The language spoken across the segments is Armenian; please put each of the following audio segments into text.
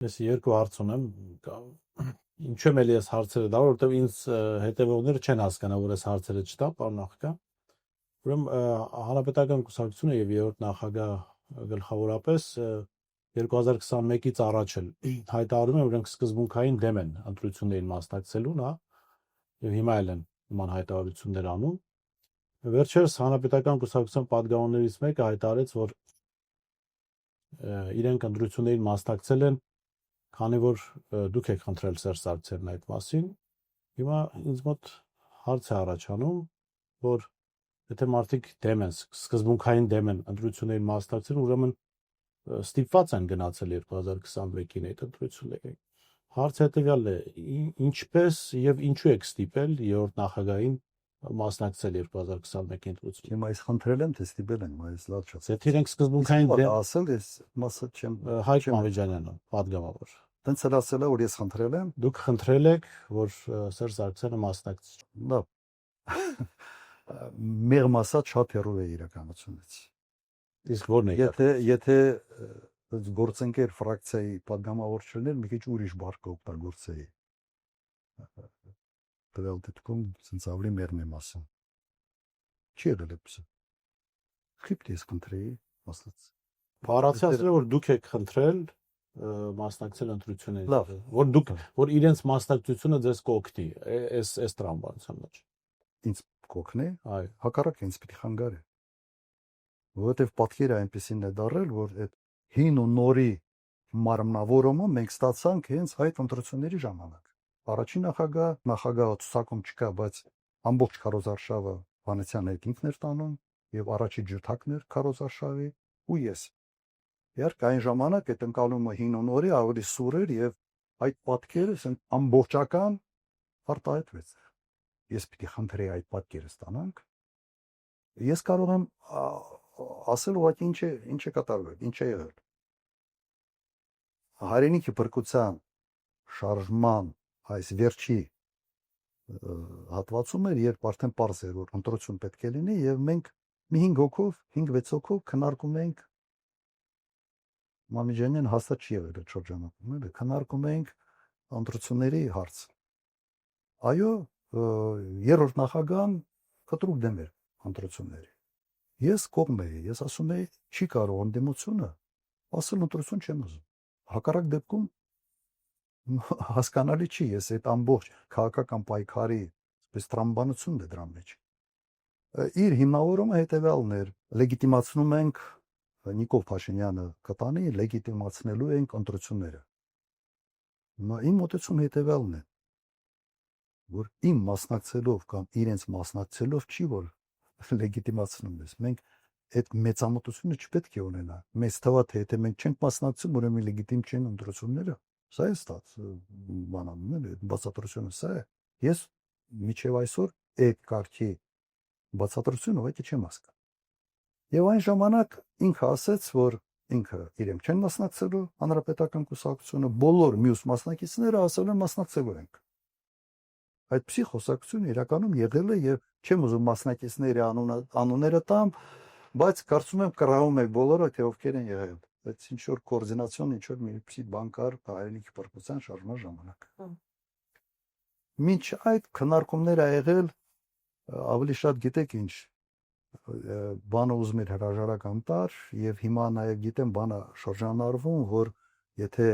Ես երկու հարց ունեմ, ինչու եմ էլի այս հարցերը դա, որովհետև ինձ հետևողները չեն հասկանա, որ այս հարցերը չտա, պարոն նախագահ։ Ուրեմն հանրապետական կուսակցությունը եւ երրորդ նախագահ գլխավորապես 2021-ից առաջ էլ հայտարարում են, որ իրենք սկզբունքային դեմ են ընտրություններին մասնակցելուն, հա, եւ հիմա էլ են նման հայտարարություններ անում։ Վերջերս հանրապետական կուսակցության պատգամավորներից մեկը հայտարարեց, որ իրենք ընտրություններին մասնակցել են, քանի որ դուք եք խնդրել Սերժ Սարգսյանն այդ մասին, հիմա ինձ մոտ հարց է առաջանում, որ եթե մարդիկ դեմ են, սկզբունքային դեմ են ընտրություններին մասնակցել, ուրեմն ստիպված են գնացել 2021-ին այդ ընտրություններին։ Հարցը հետևյալն է, ինչպես եւ ինչու եք ստիպել երրորդ նախագահին մասնակցել 2021 ընտրություններին։ Հիմա այս խնդրել եմ, թե ստիպել են, բայց լավ չէ։ Եթե իրենք սկզբունքային դեմ ասել, ես մասը չեմ Հայկ Մամեջանյանը, պատգամավոր։ Տենց էլ ասել է, որ ես խնդրել եմ։ Դուք խնդրել եք, որ Սերժ Սարգսյանը մասնակցի։ Լավ։ Մեղմ ասած շատ հեռու է իրականությունից։ Իսկ ո՞րն է։ Եթե գործընկեր ֆրակցիայի պատգամավոր չլիներ, մի քիչ ուրիշ բառ կօգտագործեի։ Տվյալ դեպքում ցենց ավելի մեղմ եմ ասում։ Չի եղել էս։ Խիպտ ես խնդրեի, ասած։ Բառացի ասել որ դուք եք խնդրել մասնակցել ընտրություններին։ Լավ, որ դուք որ իրենց մասնակցությունը ձեզ կօգնի այս տրամաբանության մեջ։ Ինձ կօգնի, այո, հակառակը ինձ պիտի խանգարի։ Որովհետև պատկերը այնպեսին է դարել, որ այդ հին ու նորի մարմնավորումը մենք ստացանք հենց այդ ընտրությունների ժամանակ։ Առաջին նախագահը ցուցակում չկա, բայց ամբողջ քարոզարշավը Վանեցյանը ինքն էր տանում եւ առաջի ջրթակն էր քարոզարշավի ու ես։ Իհարկե այն ժամանակ այդ ընկալումը հին ու նորի ավելի սուր էր եւ այդ պատկերը ամբողջական արտահայտվեց։ Ես պիտի խնդրեի այդ պատկերը ստանանք։ Ես կարող եմ ասել ուղղակի ինչ է կատարվել, ինչ է եղել։ Հայրենիքի փրկության շարժման այս վերջի հատվածում էր, երբ արդեն պարզ էր, որ ընտրություն պետք է լինի եւ մենք մի 5-6 հոգով քննարկում էինք Մամեջանյան հաստատ չի եղել այդ շրջանակում, էլի քննարկում էինք ընտրությունների հարց։ Այո, երրորդ նախագահան կտրուկ դեմ էր ընտրությունների։ Ես կողմ էի, ես ասում էի, չի կարող ընդդիմությունը ասել ընտրություն չեմ ուզում։ Հակառակ դեպքում հասկանալի չի, ես այդ ամբողջ քաղաքական պայքարի այսպես տրամաբանությունն է դրա մեջ։ Իր հիմնավորումը հետևյալն էր. լեգիտիմացնում ենք Նիկոլ Փաշինյանը կտանի, լեգիտիմացնելու ենք ընտրությունները։ Իմ մոտեցումը հետևյալն է, որ իմ մասնակցելով կամ իրենց մասնակցելով չի որ լեգիտիմացնում ես։ Մենք այդ մեծամտությունը չպետք է ունենա։ Մեզ թվա թե եթե մենք չենք մասնակցում, ուրեմն լեգիտիմ չեն ընտրությունները։ Սա է ստաց բանանում է, բացատրությունը սա է։ Ես միջև այսօր այդ կարգի բացատրությունը ուղղակի չեմ հասկանում։ Եվ այն ժամանակ ինքը ասաց, որ ինքը իրենք չեն մասնակցելու հանրապետական կուսակցությունը, բոլոր մյուս մասնակիցները ասել են մասնակցելու ենք։ Այդպիսի խոսակցություն իրականում եղել է եւ չեմ ուզում մասնակիցների անունները տամ, բայց կարծում եմ կռահում եք բոլորը թե ովքեր են եղել։ Բայց ինչ որ կոորդինացիոն, ինչ որ մի բան կար հայրենիքի փրկության շարժման ժամանակ։ Մինչ այդ քննարկումներ ա եղել ավելի շատ գիտեք ինչ բանը ուզում էր հրաժարական տար եւ հիմա նաեւ գիտեմ բանը շրջանառվում, որ եթե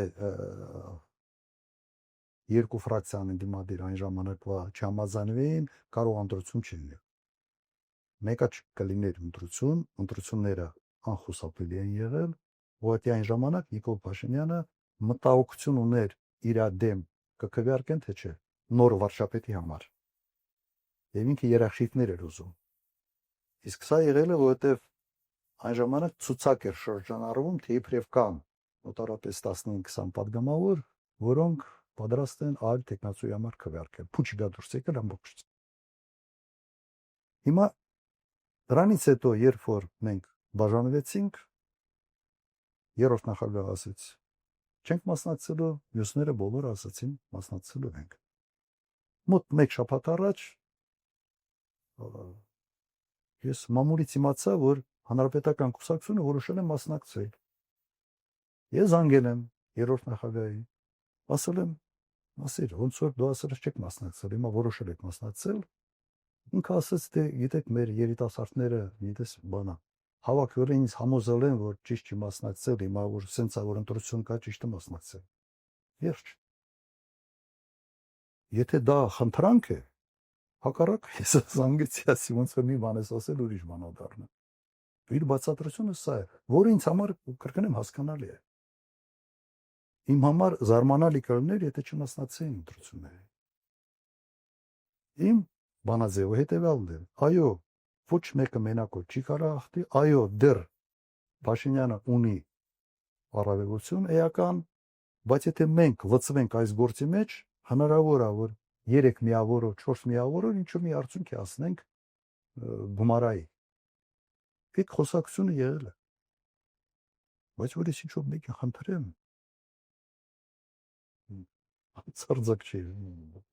երկու ֆրակցիան դիմադիր այն ժամանակվա չհամաձայնվեին, կարող ընտրություն չլիներ։ Մեկը կլիներ ընտրությունները անխուսափելի են եղել, որտեղ այն ժամանակ Նիկոլ Փաշինյանը մտահոգություն ուներ իր դեմ կքվեարկեն թե չէ նոր վարչապետի համար։ Եվ ինքը երաշխիքներ էր ուզում։ Իսկ սա եղել է, որովհետև այն ժամանակ ցուցակ էր շրջանառվում, թե իբրև կան մոտավորապես 15-20 պատգամավոր, որոնք պատրաստ են այլ տեխնացուի համար քվեարկել։ Փուչի գա դուրս եկել ամբողջ։ Հիմա դրանից հետո, երբ որ մենք բաժանվեցինք, երրորդ նախագահը ասաց. չենք մասնակցելու, մյուսները բոլորը ասացին մասնակցելու ենք։ Մոտ մեկ շաբաթ առաջ ես մամուլից իմացա, որ հանրապետական կուսակցությունը որոշել է մասնակցել։ Ես զանգել եմ երրորդ նախագահի։ Ասել եմ, ասիր, ոնց որ դու ասել ես չեք մասնակցել, հիմա որոշել եք մասնակցել։ Ինքը ասաց, թե գիտեք, մեր երիտասարդները, գիտես, բանա, հավաքվել են ինձ համոզել են, որ ճիշտ չի մասնակցել, հիմա որ սենցա որ ընտրություն կա, ճիշտ է մասնակցել։ Վերջ։ Եթե դա խնդրանք է, հակառակ ես զանգեցի ասի, ոնց որ մի բան ես ասել, ուրիշ բան դառնա։ Իր բացատրությունը սա է, որը ինձ համար կրկնեմ հասկանալի է։ Իմ համար զարմանալի կլներ, եթե չմասնակցեին ընտրություններին։ Իմ բանաձևը հետևյալն է։ Այո, ոչ մեկը մենակով չի կարող հաղթի, այո, դեռ Փաշինյանը ունի առավելություն էական, բայց եթե մենք լծվենք այս գործի մեջ, հնարավոր է, որ 3 միավորով, 4 միավորով ինչ-որ մի արդյունքի հասնենք գումարայի։ Այդ խոսակցությունը եղել է։ Բայց որ ես ինչ-որ մեկին խնդրեմ, ցարձակ չի։